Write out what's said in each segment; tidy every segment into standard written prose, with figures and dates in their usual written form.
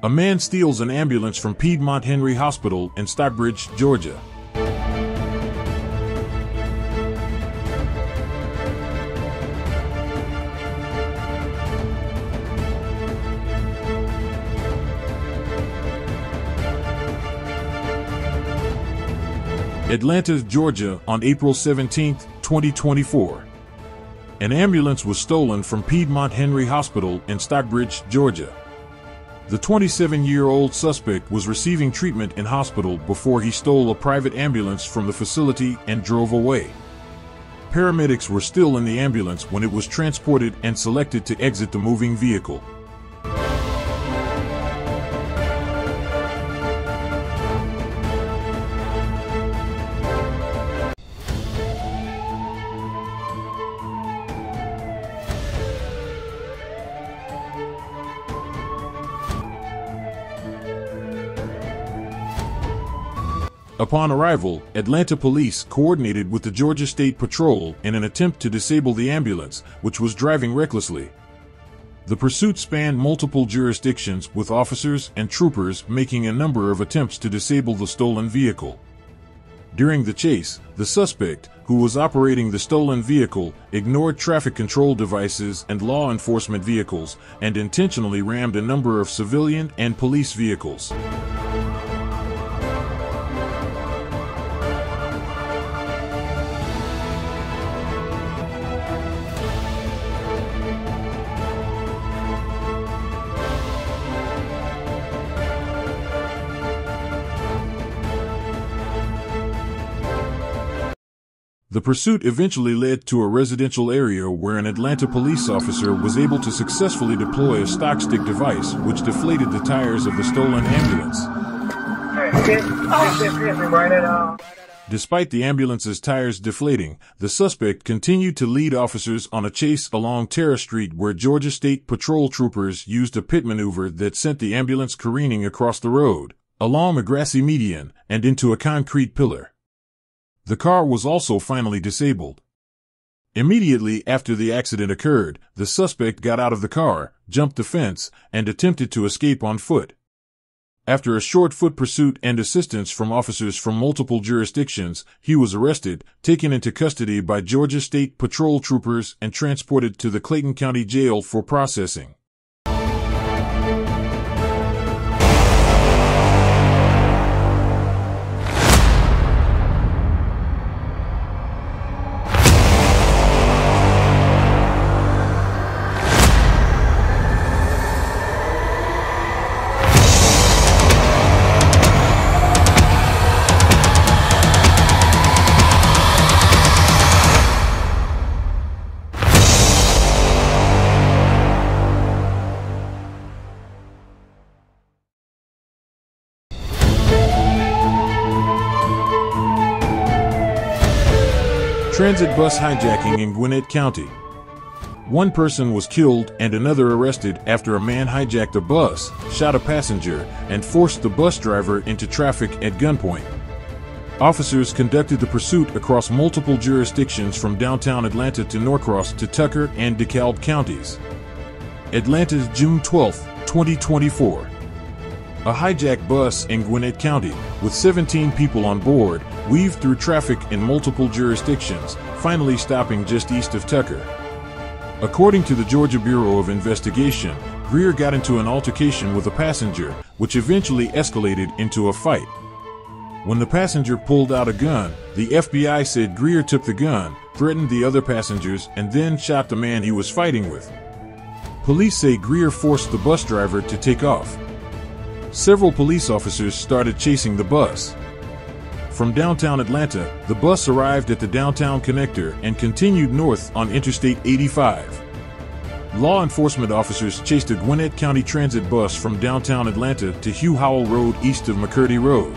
A man steals an ambulance from Piedmont Henry Hospital in Stockbridge, Georgia. Atlanta, Georgia, on April 17, 2024. An ambulance was stolen from Piedmont Henry Hospital in Stockbridge, Georgia. The 27-year-old suspect was receiving treatment in hospital before he stole a private ambulance from the facility and drove away. Paramedics were still in the ambulance when it was transported and selected to exit the moving vehicle. Upon arrival, Atlanta police coordinated with the Georgia State Patrol in an attempt to disable the ambulance, which was driving recklessly. The pursuit spanned multiple jurisdictions, with officers and troopers making a number of attempts to disable the stolen vehicle. During the chase, the suspect, who was operating the stolen vehicle, ignored traffic control devices and law enforcement vehicles and intentionally rammed a number of civilian and police vehicles. The pursuit eventually led to a residential area where an Atlanta police officer was able to successfully deploy a stock stick device which deflated the tires of the stolen ambulance. Despite the ambulance's tires deflating, the suspect continued to lead officers on a chase along Terra Street, where Georgia State Patrol troopers used a pit maneuver that sent the ambulance careening across the road, along a grassy median, and into a concrete pillar. The car was also finally disabled. Immediately after the accident occurred, the suspect got out of the car, jumped the fence, and attempted to escape on foot. After a short foot pursuit and assistance from officers from multiple jurisdictions, he was arrested, taken into custody by Georgia State Patrol troopers, and transported to the Clayton County Jail for processing. Transit bus hijacking in Gwinnett County. One person was killed and another arrested after a man hijacked a bus, shot a passenger, and forced the bus driver into traffic at gunpoint. Officers conducted the pursuit across multiple jurisdictions from downtown Atlanta to Norcross to Tucker and DeKalb counties. Atlanta's June 12, 2024. A hijacked bus in Gwinnett County, with 17 people on board, weaved through traffic in multiple jurisdictions, finally stopping just east of Tucker. According to the Georgia Bureau of Investigation, Greer got into an altercation with a passenger, which eventually escalated into a fight. When the passenger pulled out a gun, the FBI said Greer took the gun, threatened the other passengers, and then shot the man he was fighting with. Police say Greer forced the bus driver to take off. Several police officers started chasing the bus. From downtown Atlanta, the bus arrived at the downtown connector and continued north on Interstate 85. Law enforcement officers chased a Gwinnett County Transit bus from downtown Atlanta to Hugh Howell Road east of McCurdy Road.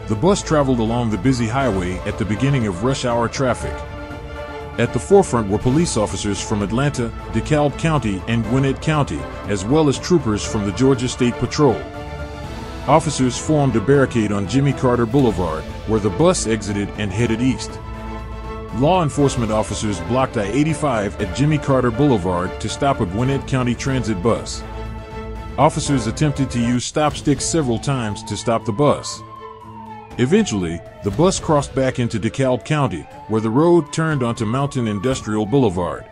The bus traveled along the busy highway at the beginning of rush hour traffic. At the forefront were police officers from Atlanta, DeKalb County, and Gwinnett County, as well as troopers from the Georgia State Patrol. Officers formed a barricade on Jimmy Carter Boulevard, where the bus exited and headed east. Law enforcement officers blocked I-85 at Jimmy Carter Boulevard to stop a Gwinnett County Transit bus. Officers attempted to use stop sticks several times to stop the bus. Eventually, the bus crossed back into DeKalb County, where the road turned onto Mountain Industrial Boulevard.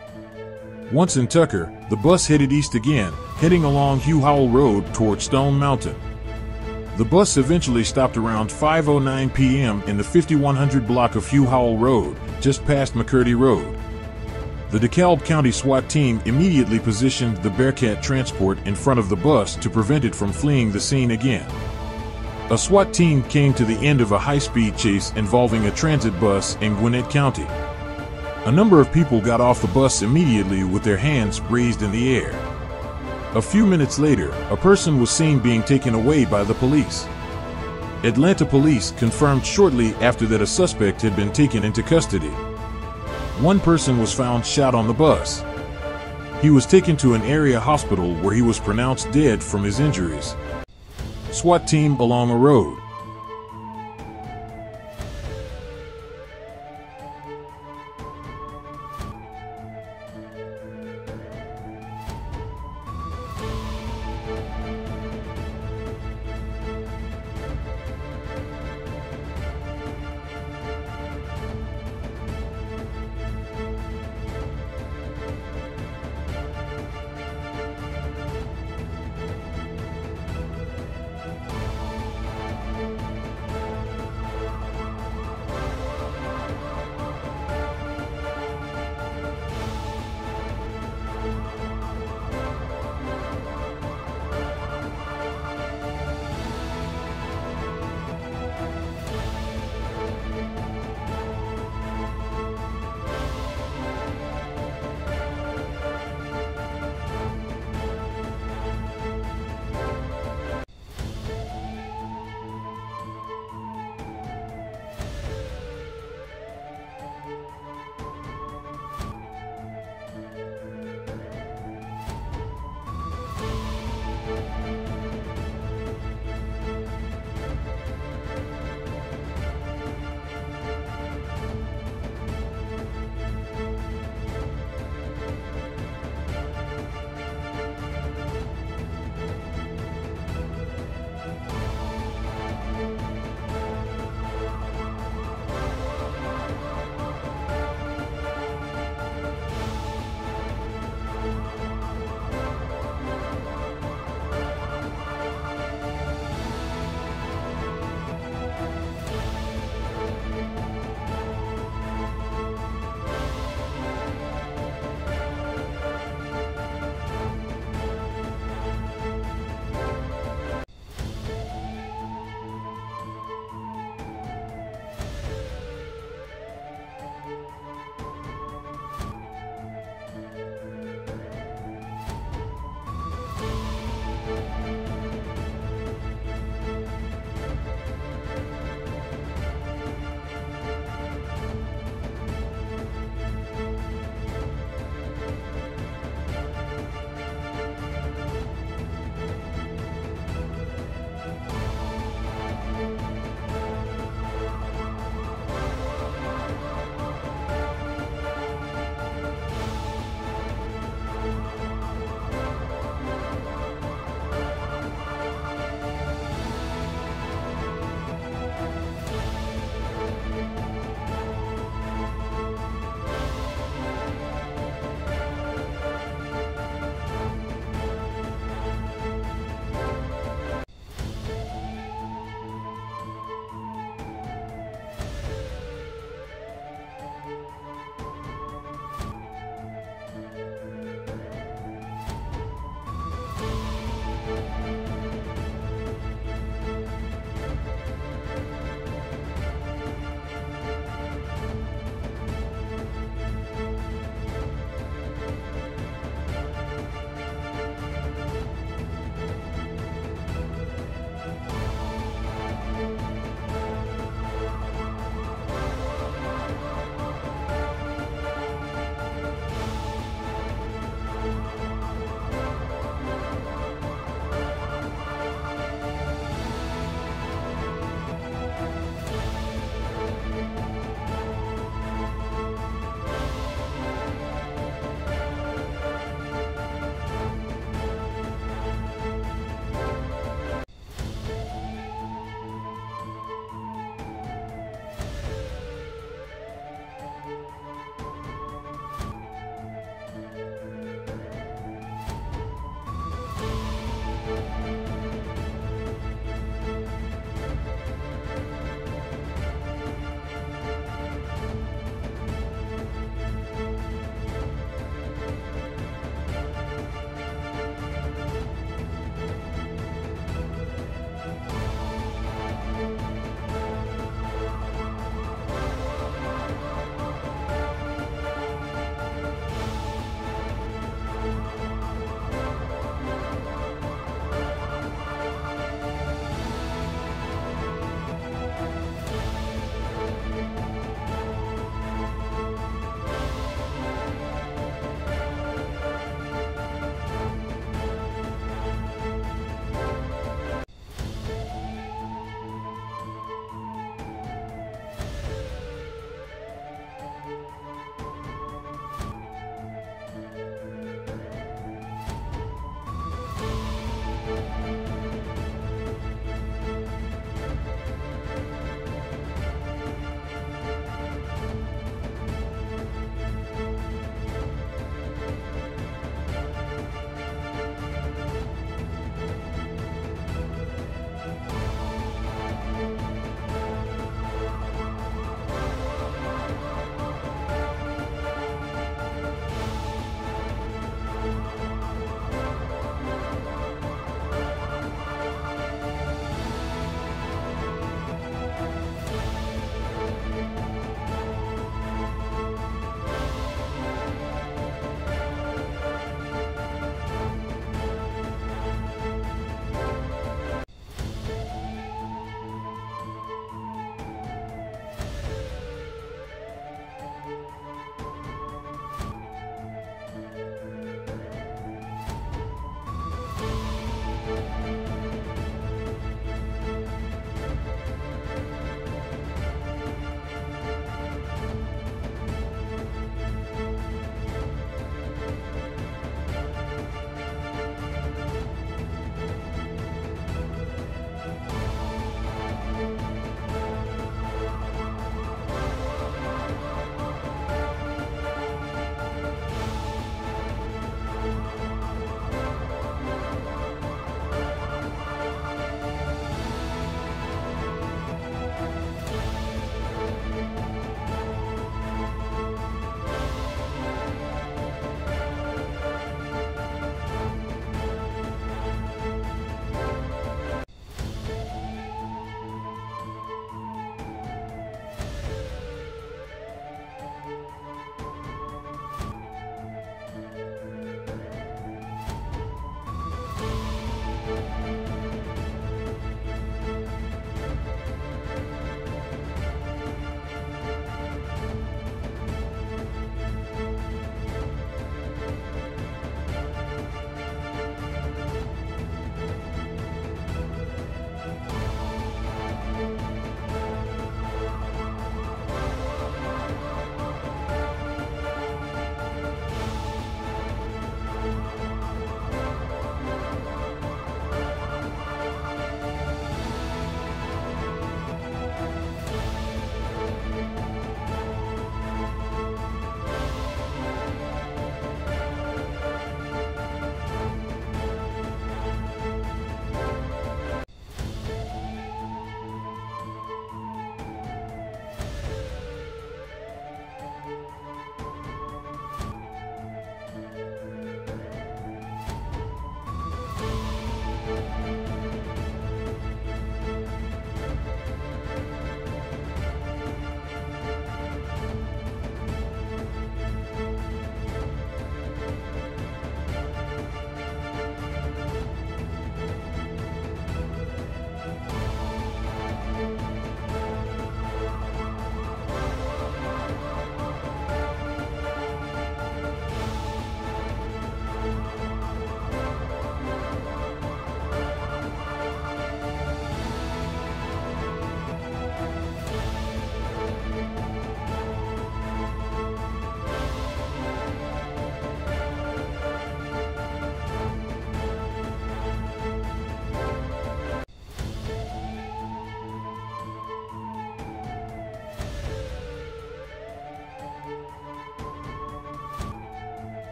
Once in Tucker, the bus headed east again, heading along Hugh Howell Road toward Stone Mountain. The bus eventually stopped around 5:09 p.m. in the 5100 block of Hugh Howell Road, just past McCurdy Road. The DeKalb County SWAT team immediately positioned the Bearcat transport in front of the bus to prevent it from fleeing the scene again. A SWAT team came to the end of a high-speed chase involving a transit bus in Gwinnett County. A number of people got off the bus immediately with their hands raised in the air. A few minutes later, a person was seen being taken away by the police. Atlanta police confirmed shortly after that a suspect had been taken into custody. One person was found shot on the bus. He was taken to an area hospital where he was pronounced dead from his injuries. SWAT team along a road.